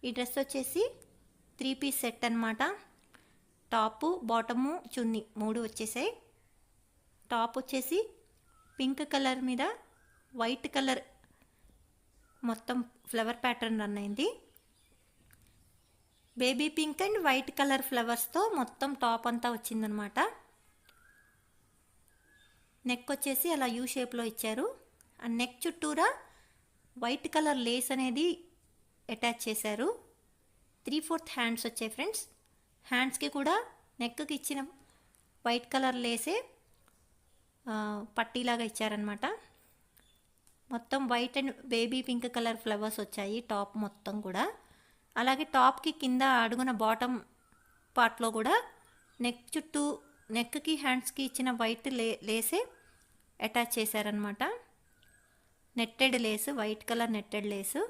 ఈ డ్రెస్ వచ్చేసి 3 piece set అనమాట. టాపు, బాటము, చున్నీ 3 వచ్చేసాయి. టాప్ వచ్చేసి పింక్ కలర్ మీద వైట్ కలర్ మొత్తం ఫ్లవర్ ప్యాటర్న్ రన్ అయింది. Baby pink and white colour ఫ్లవర్స్తో మొత్తం టాప్ అంతా వచ్చిందనమాట. నెక్ వచ్చేసి అలా యూ షేప్లో ఇచ్చారు. ఆ నెక్ చుట్టూరా వైట్ కలర్ లేస్ అనేది అటాచ్ చేశారు. 3/4 హ్యాండ్స్ వచ్చాయి ఫ్రెండ్స్. హ్యాండ్స్కి కూడా నెక్కి ఇచ్చిన వైట్ కలర్ లేసే పట్టీలాగా ఇచ్చారనమాట. మొత్తం white and baby pink colour flowers వచ్చాయి టాప్ మొత్తం కూడా. అలాగే టాప్కి కింద అడుగున బాటమ్ పార్ట్లో కూడా నెక్ చుట్టూ నెక్కి హ్యాండ్స్కి ఇచ్చిన వైట్ లేసే అటాచ్ చేశారనమాట. Netted lace, white colour netted lace.